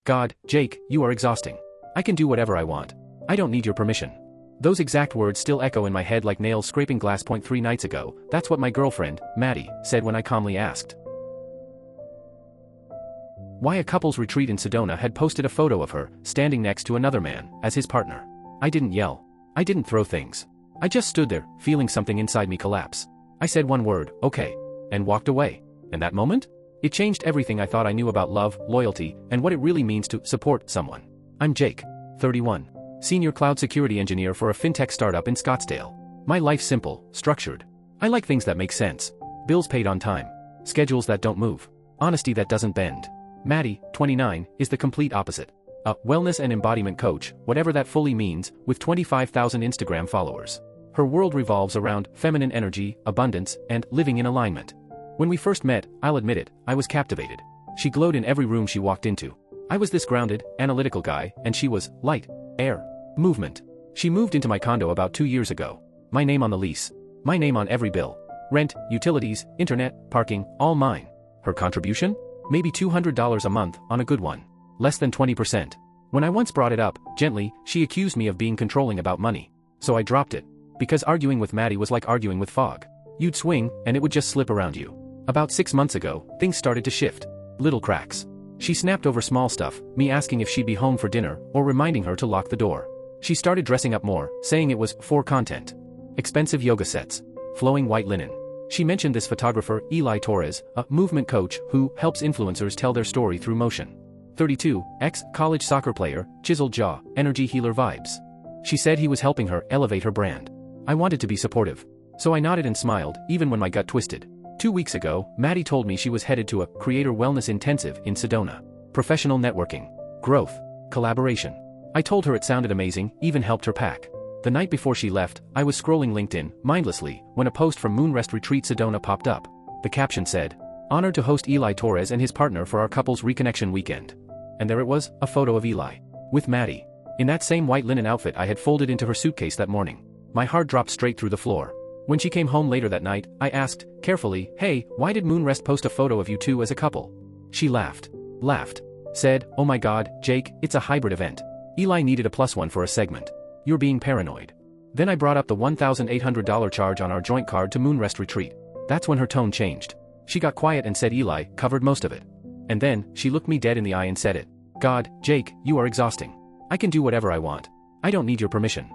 God, Jake, you are exhausting. I can do whatever I want. I don't need your permission. Those exact words still echo in my head like nails scraping glass. 3 nights ago, that's what my girlfriend, Maddie, said when I calmly asked why a couple's retreat in Sedona had posted a photo of her, standing next to another man, as his partner. I didn't yell. I didn't throw things. I just stood there, feeling something inside me collapse. I said one word, okay, and walked away. And that moment? It changed everything I thought I knew about love, loyalty, and what it really means to support someone. I'm Jake, 31, senior cloud security engineer for a fintech startup in Scottsdale. My life's simple, structured. I like things that make sense. Bills paid on time. Schedules that don't move. Honesty that doesn't bend. Maddie, 29, is the complete opposite. A wellness and embodiment coach, whatever that fully means, with 25,000 Instagram followers. Her world revolves around feminine energy, abundance, and living in alignment. When we first met, I'll admit it, I was captivated. She glowed in every room she walked into. I was this grounded, analytical guy, and she was light, air, movement. She moved into my condo about 2 years ago. My name on the lease. My name on every bill. Rent, utilities, internet, parking, all mine. Her contribution? Maybe $200 a month on a good one. Less than 20%. When I once brought it up, gently, she accused me of being controlling about money. So I dropped it. Because arguing with Maddie was like arguing with fog. You'd swing, and it would just slip around you. About 6 months ago, things started to shift. Little cracks. She snapped over small stuff, me asking if she'd be home for dinner, or reminding her to lock the door. She started dressing up more, saying it was for content. Expensive yoga sets. Flowing white linen. She mentioned this photographer, Eli Torres, a movement coach who helps influencers tell their story through motion. 32, ex-college soccer player, chiseled jaw, energy healer vibes. She said he was helping her elevate her brand. I wanted to be supportive. So I nodded and smiled, even when my gut twisted. 2 weeks ago, Maddie told me she was headed to a creator wellness intensive in Sedona. Professional networking. Growth. Collaboration. I told her it sounded amazing, even helped her pack. The night before she left, I was scrolling LinkedIn, mindlessly, when a post from Moonrest Retreat Sedona popped up. The caption said, "Honored to host Eli Torres and his partner for our couple's reconnection weekend." And there it was, a photo of Eli. With Maddie. In that same white linen outfit I had folded into her suitcase that morning. My heart dropped straight through the floor. When she came home later that night, I asked, carefully, "Hey, why did Moonrest post a photo of you two as a couple?" She laughed. Said, "Oh my God, Jake, it's a hybrid event. Eli needed a +1 for a segment. You're being paranoid." Then I brought up the $1,800 charge on our joint card to Moonrest Retreat. That's when her tone changed. She got quiet and said Eli covered most of it. And then, she looked me dead in the eye and said it. "God, Jake, you are exhausting. I can do whatever I want. I don't need your permission."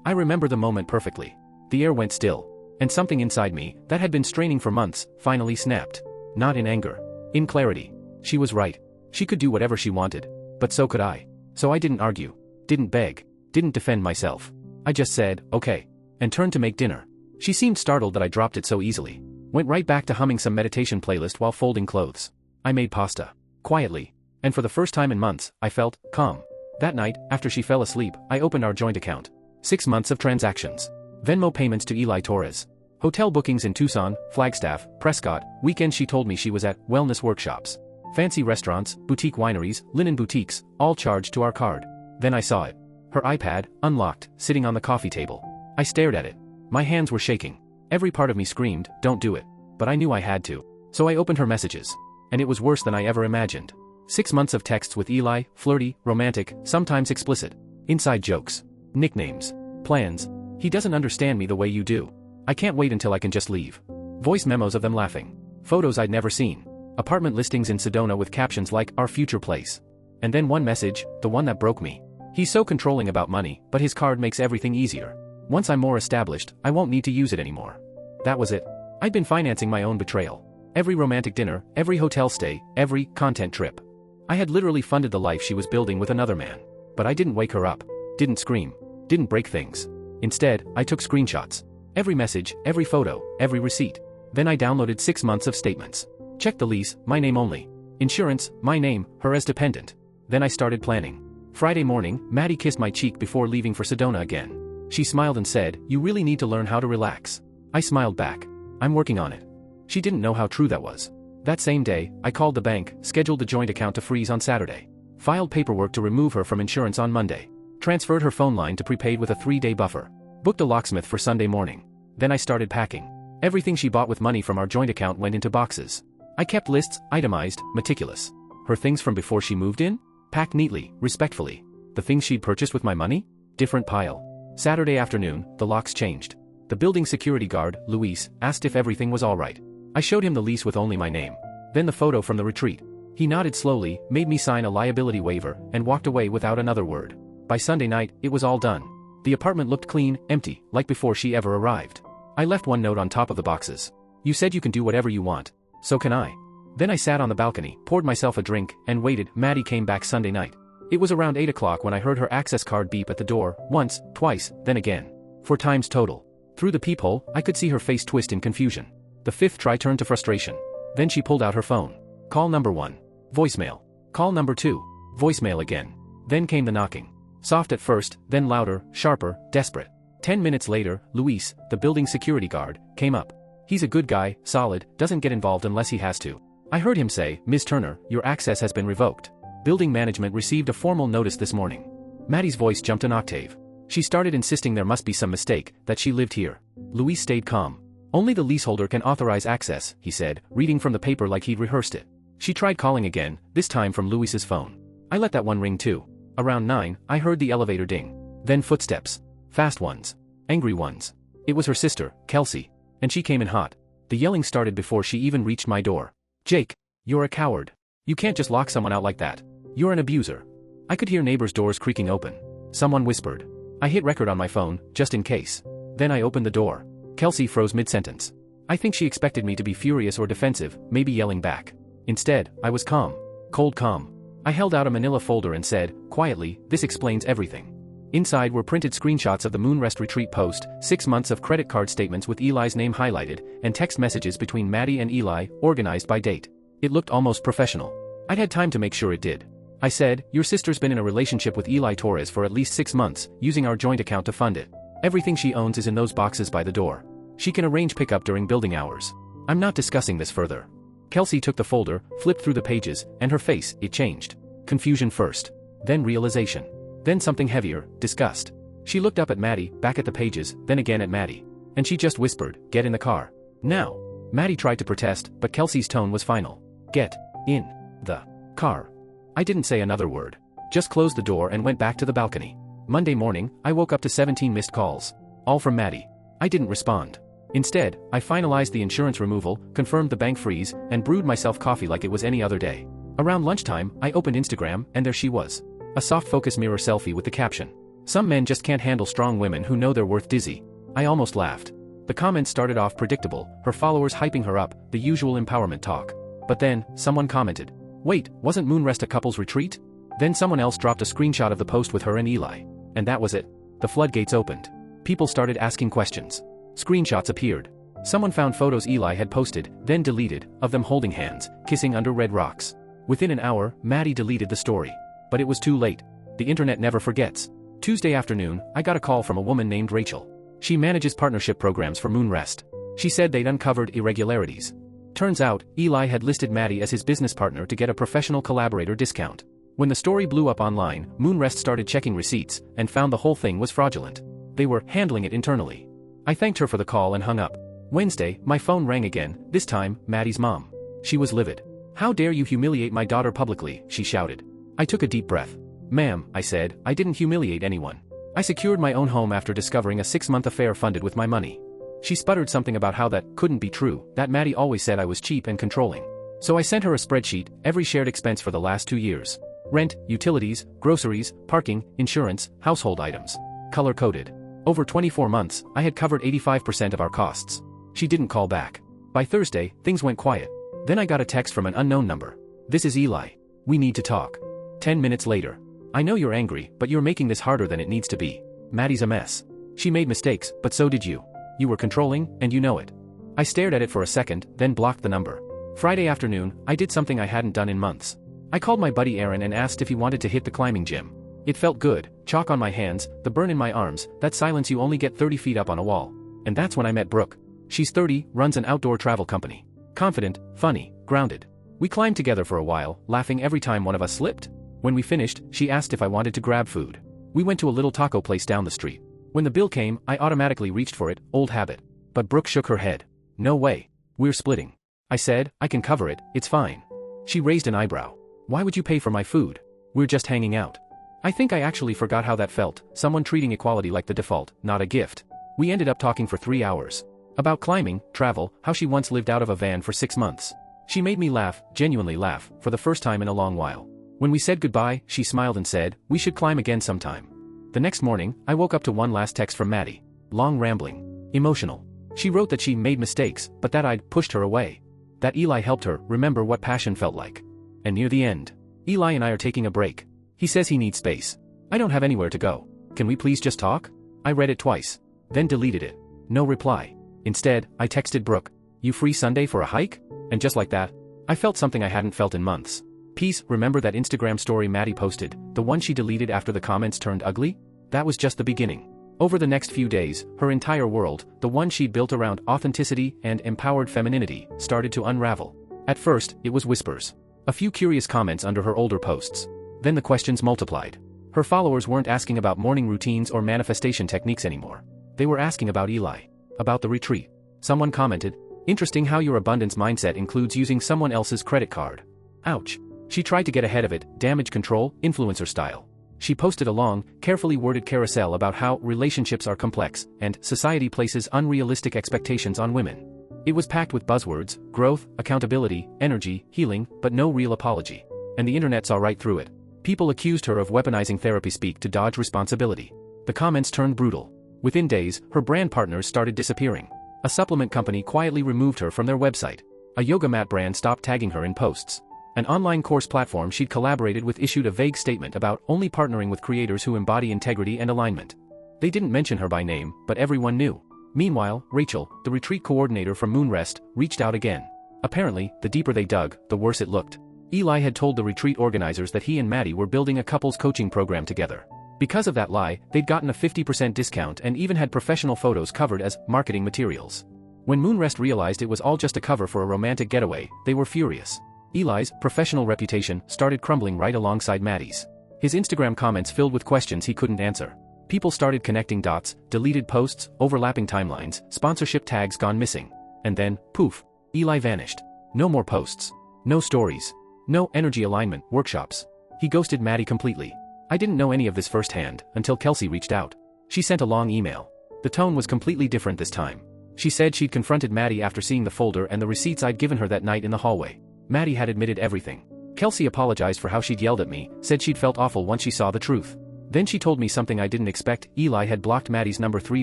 I remember the moment perfectly. The air went still. And something inside me, that had been straining for months, finally snapped. Not in anger. In clarity. She was right. She could do whatever she wanted. But so could I. So I didn't argue. Didn't beg. Didn't defend myself. I just said, okay. And turned to make dinner. She seemed startled that I dropped it so easily. Went right back to humming some meditation playlist while folding clothes. I made pasta. Quietly. And for the first time in months, I felt calm. That night, after she fell asleep, I opened our joint account. 6 months of transactions. Venmo payments to Eli Torres. Hotel bookings in Tucson, Flagstaff, Prescott. Weekends she told me she was at wellness workshops. Fancy restaurants, boutique wineries, linen boutiques, all charged to our card. Then I saw it. Her iPad, unlocked, sitting on the coffee table. I stared at it. My hands were shaking. Every part of me screamed, don't do it. But I knew I had to. So I opened her messages. And it was worse than I ever imagined. 6 months of texts with Eli, flirty, romantic, sometimes explicit. Inside jokes. Nicknames. Plans. He doesn't understand me the way you do. I can't wait until I can just leave. Voice memos of them laughing. Photos I'd never seen. Apartment listings in Sedona with captions like, our future place. And then one message, the one that broke me. He's so controlling about money, but his card makes everything easier. Once I'm more established, I won't need to use it anymore. That was it. I'd been financing my own betrayal. Every romantic dinner, every hotel stay, every content trip. I had literally funded the life she was building with another man. But I didn't wake her up. Didn't scream. Didn't break things. Instead, I took screenshots. Every message, every photo, every receipt. Then I downloaded 6 months of statements. Checked the lease, my name only. Insurance, my name, her as dependent. Then I started planning. Friday morning, Maddie kissed my cheek before leaving for Sedona again. She smiled and said, "You really need to learn how to relax." I smiled back. "I'm working on it." She didn't know how true that was. That same day, I called the bank, scheduled the joint account to freeze on Saturday. Filed paperwork to remove her from insurance on Monday. Transferred her phone line to prepaid with a 3-day buffer. Booked a locksmith for Sunday morning. Then I started packing. Everything she bought with money from our joint account went into boxes. I kept lists, itemized, meticulous. Her things from before she moved in? Packed neatly, respectfully. The things she'd purchased with my money? Different pile. Saturday afternoon, the locks changed. The building security guard, Luis, asked if everything was alright. I showed him the lease with only my name. Then the photo from the retreat. He nodded slowly, made me sign a liability waiver, and walked away without another word. By Sunday night, it was all done. The apartment looked clean, empty, like before she ever arrived. I left one note on top of the boxes. You said you can do whatever you want. So can I. Then I sat on the balcony, poured myself a drink, and waited. Maddie came back Sunday night. It was around 8 o'clock when I heard her access card beep at the door, once, twice, then again. 4 times total. Through the peephole, I could see her face twist in confusion. The 5th try turned to frustration. Then she pulled out her phone. Call number 1. Voicemail. Call number 2. Voicemail again. Then came the knocking. Soft at first, then louder, sharper, desperate. 10 minutes later, Luis, the building security guard, came up. He's a good guy, solid, doesn't get involved unless he has to. I heard him say, "Ms. Turner, your access has been revoked. Building management received a formal notice this morning." Maddie's voice jumped an octave. She started insisting there must be some mistake, that she lived here. Luis stayed calm. "Only the leaseholder can authorize access," he said, reading from the paper like he'd rehearsed it. She tried calling again, this time from Luis's phone. I let that one ring too. Around 9, I heard the elevator ding. Then footsteps. Fast ones. Angry ones. It was her sister, Kelsey. And she came in hot. The yelling started before she even reached my door. "Jake, you're a coward. You can't just lock someone out like that. You're an abuser." I could hear neighbors' doors creaking open. Someone whispered. I hit record on my phone, just in case. Then I opened the door. Kelsey froze mid-sentence. I think she expected me to be furious or defensive, maybe yelling back. Instead, I was calm. Cold calm. I held out a manila folder and said, quietly, "This explains everything." Inside were printed screenshots of the Moonrest retreat post, 6 months of credit card statements with Eli's name highlighted, and text messages between Maddie and Eli, organized by date. It looked almost professional. I'd had time to make sure it did. I said, "Your sister's been in a relationship with Eli Torres for at least 6 months, using our joint account to fund it. Everything she owns is in those boxes by the door. She can arrange pickup during building hours. I'm not discussing this further." Kelsey took the folder, flipped through the pages, and her face, it changed. Confusion first. Then realization. Then something heavier, disgust. She looked up at Maddie, back at the pages, then again at Maddie. And she just whispered, "Get in the car. Now." Maddie tried to protest, but Kelsey's tone was final. "Get in the car." I didn't say another word. Just closed the door and went back to the balcony. Monday morning, I woke up to 17 missed calls. All from Maddie. I didn't respond. Instead, I finalized the insurance removal, confirmed the bank freeze, and brewed myself coffee like it was any other day. Around lunchtime, I opened Instagram, and there she was. A soft focus mirror selfie with the caption, "Some men just can't handle strong women who know they're worth dizzy." I almost laughed. The comments started off predictable, her followers hyping her up, the usual empowerment talk. But then, someone commented, "Wait, wasn't Moonrest a couple's retreat?" Then someone else dropped a screenshot of the post with her and Eli. And that was it. The floodgates opened. People started asking questions. Screenshots appeared. Someone found photos Eli had posted, then deleted, of them holding hands, kissing under red rocks. Within an hour, Maddie deleted the story. But it was too late. The internet never forgets. Tuesday afternoon, I got a call from a woman named Rachel. She manages partnership programs for Moonrest. She said they'd uncovered irregularities. Turns out, Eli had listed Maddie as his business partner to get a professional collaborator discount. When the story blew up online, Moonrest started checking receipts, and found the whole thing was fraudulent. They were handling it internally. I thanked her for the call and hung up. Wednesday, my phone rang again, this time, Maddie's mom. She was livid. "How dare you humiliate my daughter publicly," she shouted. I took a deep breath. "Ma'am," I said, "I didn't humiliate anyone. I secured my own home after discovering a 6-month affair funded with my money." She sputtered something about how that couldn't be true, that Maddie always said I was cheap and controlling. So I sent her a spreadsheet, every shared expense for the last 2 years. Rent, utilities, groceries, parking, insurance, household items. Color-coded. Over 24 months, I had covered 85% of our costs. She didn't call back. By Thursday, things went quiet. Then I got a text from an unknown number. "This is Eli. We need to talk." 10 minutes later. "I know you're angry, but you're making this harder than it needs to be. Maddie's a mess. She made mistakes, but so did you. You were controlling, and you know it." I stared at it for a second, then blocked the number. Friday afternoon, I did something I hadn't done in months. I called my buddy Aaron and asked if he wanted to hit the climbing gym. It felt good, chalk on my hands, the burn in my arms, that silence you only get 30 feet up on a wall. And that's when I met Brooke. She's 30, runs an outdoor travel company. Confident, funny, grounded. We climbed together for a while, laughing every time one of us slipped. When we finished, she asked if I wanted to grab food. We went to a little taco place down the street. When the bill came, I automatically reached for it, old habit. But Brooke shook her head. "No way. We're splitting." I said, "I can cover it, it's fine." She raised an eyebrow. "Why would you pay for my food?" We're just hanging out. I think I actually forgot how that felt, someone treating equality like the default, not a gift. We ended up talking for 3 hours. About climbing, travel, how she once lived out of a van for 6 months. She made me laugh, genuinely laugh, for the first time in a long while. When we said goodbye, she smiled and said, "We should climb again sometime." The next morning, I woke up to one last text from Maddie. Long, rambling. Emotional. She wrote that she made mistakes, but that I'd pushed her away. That Eli helped her remember what passion felt like. And near the end, Eli and I are taking a break. He says he needs space. I don't have anywhere to go. Can we please just talk? I read it twice. Then deleted it. No reply. Instead, I texted Brooke, "You free Sunday for a hike?" And just like that, I felt something I hadn't felt in months. Peace. Remember that Instagram story Maddie posted, the one she deleted after the comments turned ugly? That was just the beginning. Over the next few days, her entire world, the one she'd built around authenticity and empowered femininity, started to unravel. At first, it was whispers. A few curious comments under her older posts. Then the questions multiplied. Her followers weren't asking about morning routines or manifestation techniques anymore. They were asking about Eli. About the retreat. Someone commented, "Interesting how your abundance mindset includes using someone else's credit card." Ouch. She tried to get ahead of it, damage control, influencer style. She posted a long, carefully worded carousel about how relationships are complex, and society places unrealistic expectations on women. It was packed with buzzwords, growth, accountability, energy, healing, but no real apology. And the internet saw right through it. People accused her of weaponizing therapy speak to dodge responsibility. The comments turned brutal. Within days, her brand partners started disappearing. A supplement company quietly removed her from their website. A yoga mat brand stopped tagging her in posts. An online course platform she'd collaborated with issued a vague statement about only partnering with creators who embody integrity and alignment. They didn't mention her by name, but everyone knew. Meanwhile, Rachel, the retreat coordinator from Moonrest, reached out again. Apparently, the deeper they dug, the worse it looked. Eli had told the retreat organizers that he and Maddie were building a couples coaching program together. Because of that lie, they'd gotten a 50% discount and even had professional photos covered as marketing materials. When Moonrest realized it was all just a cover for a romantic getaway, they were furious. Eli's professional reputation started crumbling right alongside Maddie's. His Instagram comments filled with questions he couldn't answer. People started connecting dots, deleted posts, overlapping timelines, sponsorship tags gone missing. And then, poof, Eli vanished. No more posts. No stories. No energy alignment workshops. He ghosted Maddie completely. I didn't know any of this firsthand until Kelsey reached out. She sent a long email. The tone was completely different this time. She said she'd confronted Maddie after seeing the folder and the receipts I'd given her that night in the hallway. Maddie had admitted everything. Kelsey apologized for how she'd yelled at me, said she'd felt awful once she saw the truth. Then she told me something I didn't expect. Eli had blocked Maddie's number 3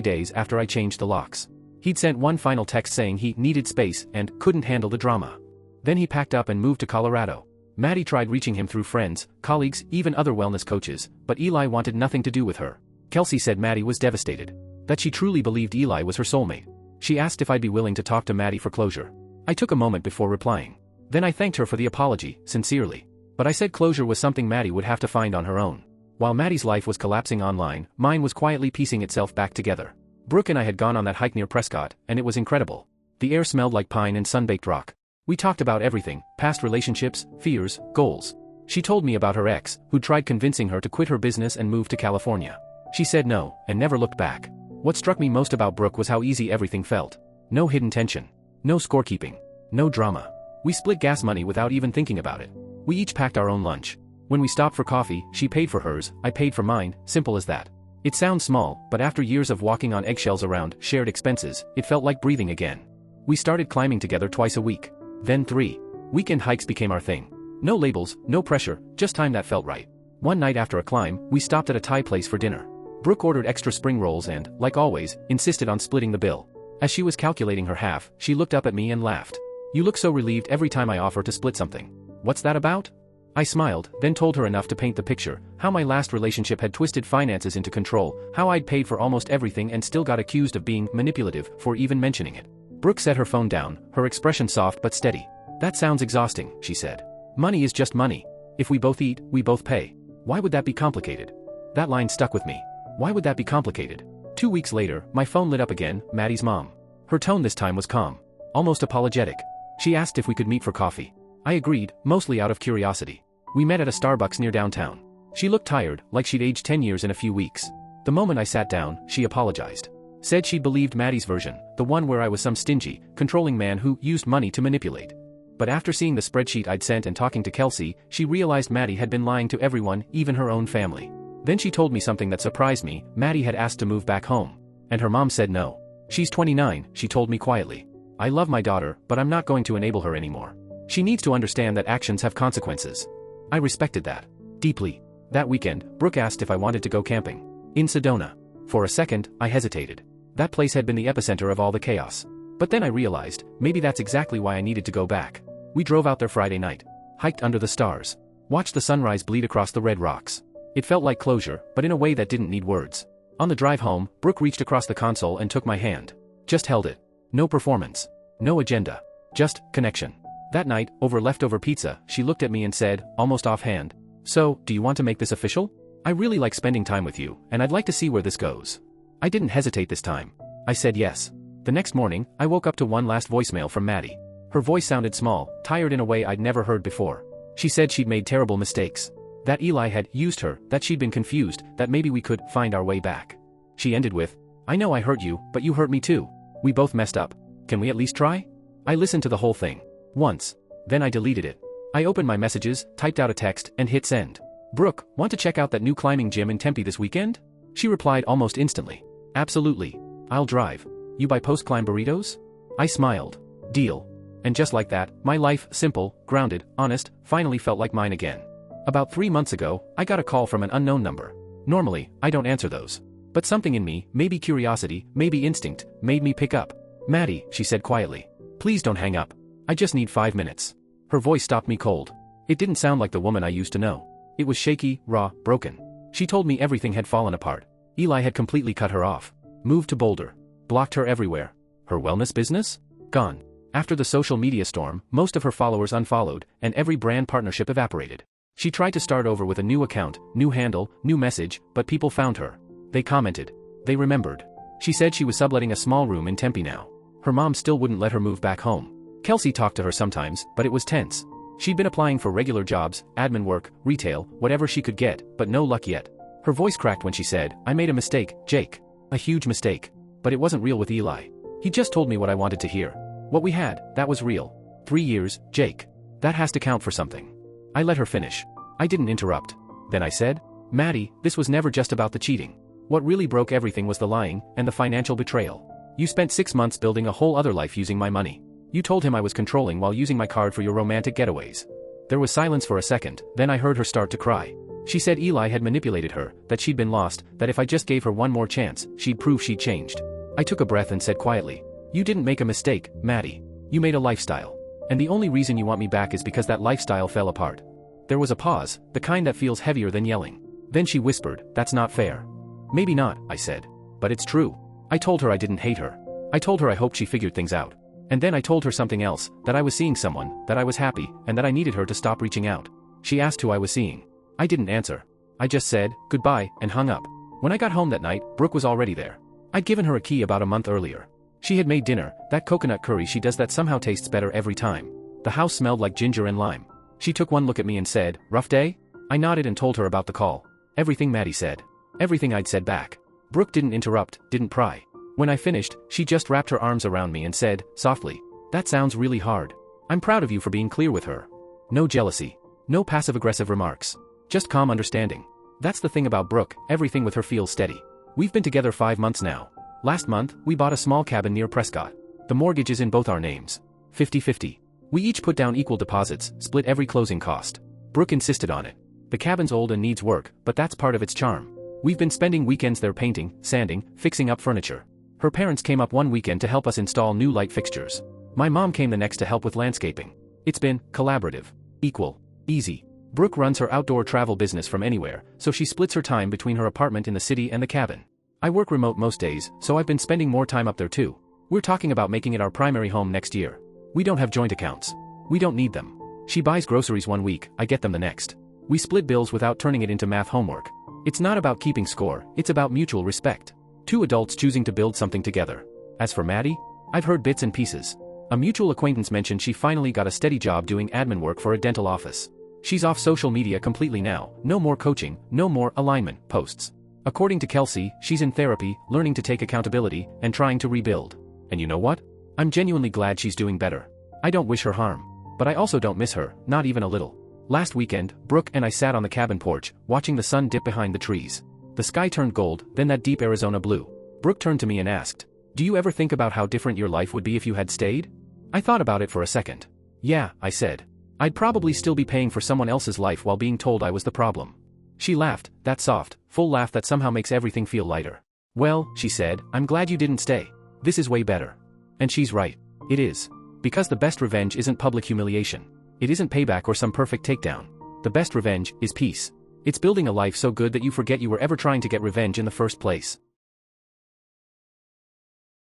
days after I changed the locks. He'd sent one final text saying he needed space and couldn't handle the drama. Then he packed up and moved to Colorado. Maddie tried reaching him through friends, colleagues, even other wellness coaches, but Eli wanted nothing to do with her. Kelsey said Maddie was devastated. That she truly believed Eli was her soulmate. She asked if I'd be willing to talk to Maddie for closure. I took a moment before replying. Then I thanked her for the apology, sincerely. But I said closure was something Maddie would have to find on her own. While Maddie's life was collapsing online, mine was quietly piecing itself back together. Brooke and I had gone on that hike near Prescott, and it was incredible. The air smelled like pine and sun-baked rock. We talked about everything, past relationships, fears, goals. She told me about her ex, who tried convincing her to quit her business and move to California. She said no, and never looked back. What struck me most about Brooke was how easy everything felt. No hidden tension. No scorekeeping. No drama. We split gas money without even thinking about it. We each packed our own lunch. When we stopped for coffee, she paid for hers, I paid for mine, simple as that. It sounds small, but after years of walking on eggshells around shared expenses, it felt like breathing again. We started climbing together twice a week. Then 3. Weekend hikes became our thing. No labels, no pressure, just time that felt right. One night after a climb, we stopped at a Thai place for dinner. Brooke ordered extra spring rolls and, like always, insisted on splitting the bill. As she was calculating her half, she looked up at me and laughed. "You look so relieved every time I offer to split something. What's that about?" I smiled, then told her enough to paint the picture, how my last relationship had twisted finances into control, how I'd paid for almost everything and still got accused of being manipulative for even mentioning it. Brooke set her phone down, her expression soft but steady. "That sounds exhausting," she said. "Money is just money. If we both eat, we both pay. Why would that be complicated?" That line stuck with me. Why would that be complicated? 2 weeks later, my phone lit up again, Maddie's mom. Her tone this time was calm. Almost apologetic. She asked if we could meet for coffee. I agreed, mostly out of curiosity. We met at a Starbucks near downtown. She looked tired, like she'd aged 10 years in a few weeks. The moment I sat down, she apologized. Said she believed Maddie's version, the one where I was some stingy, controlling man who used money to manipulate. but after seeing the spreadsheet I'd sent and talking to Kelsey, she realized Maddie had been lying to everyone, even her own family. Then she told me something that surprised me. Maddie had asked to move back home. And her mom said no. She's 29, she told me quietly. I love my daughter, but I'm not going to enable her anymore. She needs to understand that actions have consequences. I respected that deeply. That weekend, Brooke asked if I wanted to go camping in Sedona. For a second, I hesitated. That place had been the epicenter of all the chaos. But then I realized, maybe that's exactly why I needed to go back. We drove out there Friday night, hiked under the stars, watched the sunrise bleed across the red rocks. It felt like closure, but in a way that didn't need words. On the drive home, Brooke reached across the console and took my hand. Just held it. No performance. No agenda. Just connection. That night, over leftover pizza, she looked at me and said, almost offhand, "So, do you want to make this official? I really like spending time with you, and I'd like to see where this goes." I didn't hesitate this time. I said yes. The next morning, I woke up to one last voicemail from Maddie. Her voice sounded small, tired in a way I'd never heard before. She said she'd made terrible mistakes. That Eli had used her, that she'd been confused, that maybe we could find our way back. She ended with, "I know I hurt you, but you hurt me too. We both messed up. Can we at least try?" I listened to the whole thing. Once. Then I deleted it. I opened my messages, typed out a text, and hit send. "Brooke, want to check out that new climbing gym in Tempe this weekend?" She replied almost instantly. "Absolutely. I'll drive. You buy post-climb burritos?" I smiled. Deal. And just like that, my life, simple, grounded, honest, finally felt like mine again. About 3 months ago, I got a call from an unknown number. Normally, I don't answer those. But something in me, maybe curiosity, maybe instinct, made me pick up. "Maddie," she said quietly. "Please don't hang up. I just need 5 minutes." Her voice stopped me cold. It didn't sound like the woman I used to know. It was shaky, raw, broken. She told me everything had fallen apart. Eli had completely cut her off. Moved to Boulder. Blocked her everywhere. Her wellness business? Gone. After the social media storm, most of her followers unfollowed, and every brand partnership evaporated. She tried to start over with a new account, new handle, new message, but people found her. They commented. They remembered. She said she was subletting a small room in Tempe now. Her mom still wouldn't let her move back home. Kelsey talked to her sometimes, but it was tense. She'd been applying for regular jobs, admin work, retail, whatever she could get, but no luck yet. Her voice cracked when she said, "I made a mistake, Jake. A huge mistake. But it wasn't real with Eli. He just told me what I wanted to hear. What we had, that was real. 3 years, Jake. That has to count for something." I let her finish. I didn't interrupt. Then I said, "Maddie, this was never just about the cheating. What really broke everything was the lying, and the financial betrayal. You spent 6 months building a whole other life using my money. You told him I was controlling while using my card for your romantic getaways." There was silence for a second, then I heard her start to cry. She said Eli had manipulated her, that she'd been lost, that if I just gave her one more chance, she'd prove she'd changed. I took a breath and said quietly, "You didn't make a mistake, Maddie. You made a lifestyle. And the only reason you want me back is because that lifestyle fell apart." There was a pause, the kind that feels heavier than yelling. Then she whispered, "That's not fair." "Maybe not," I said. "But it's true." I told her I didn't hate her. I told her I hoped she figured things out. And then I told her something else, that I was seeing someone, that I was happy, and that I needed her to stop reaching out. She asked who I was seeing. I didn't answer. I just said, "Goodbye," and hung up. When I got home that night, Brooke was already there. I'd given her a key about a month earlier. She had made dinner, that coconut curry she does that somehow tastes better every time. The house smelled like ginger and lime. She took one look at me and said, "Rough day?" I nodded and told her about the call. Everything Maddie said. Everything I'd said back. Brooke didn't interrupt, didn't pry. When I finished, she just wrapped her arms around me and said, softly, "That sounds really hard. I'm proud of you for being clear with her. No jealousy. No passive-aggressive remarks. Just calm understanding." That's the thing about Brooke, everything with her feels steady. We've been together 5 months now. Last month, we bought a small cabin near Prescott. The mortgage is in both our names. 50-50. We each put down equal deposits, split every closing cost. Brooke insisted on it. The cabin's old and needs work, but that's part of its charm. We've been spending weekends there painting, sanding, fixing up furniture. Her parents came up one weekend to help us install new light fixtures. My mom came the next to help with landscaping. It's been collaborative, equal, easy. Brooke runs her outdoor travel business from anywhere, so she splits her time between her apartment in the city and the cabin. I work remote most days, so I've been spending more time up there too. We're talking about making it our primary home next year. We don't have joint accounts. We don't need them. She buys groceries one week, I get them the next. We split bills without turning it into math homework. It's not about keeping score, it's about mutual respect. 2 adults choosing to build something together. As for Maddie, I've heard bits and pieces. A mutual acquaintance mentioned she finally got a steady job doing admin work for a dental office. She's off social media completely now, no more coaching, no more alignment posts. According to Kelsey, she's in therapy, learning to take accountability, and trying to rebuild. And you know what? I'm genuinely glad she's doing better. I don't wish her harm. But I also don't miss her, not even a little. Last weekend, Brooke and I sat on the cabin porch, watching the sun dip behind the trees. The sky turned gold, then that deep Arizona blue. Brooke turned to me and asked, "Do you ever think about how different your life would be if you had stayed?" I thought about it for a second. "Yeah," I said. "I'd probably still be paying for someone else's life while being told I was the problem." She laughed, that soft, full laugh that somehow makes everything feel lighter. "Well," she said, "I'm glad you didn't stay. This is way better." And she's right. It is. Because the best revenge isn't public humiliation. It isn't payback or some perfect takedown. The best revenge is peace. It's building a life so good that you forget you were ever trying to get revenge in the first place.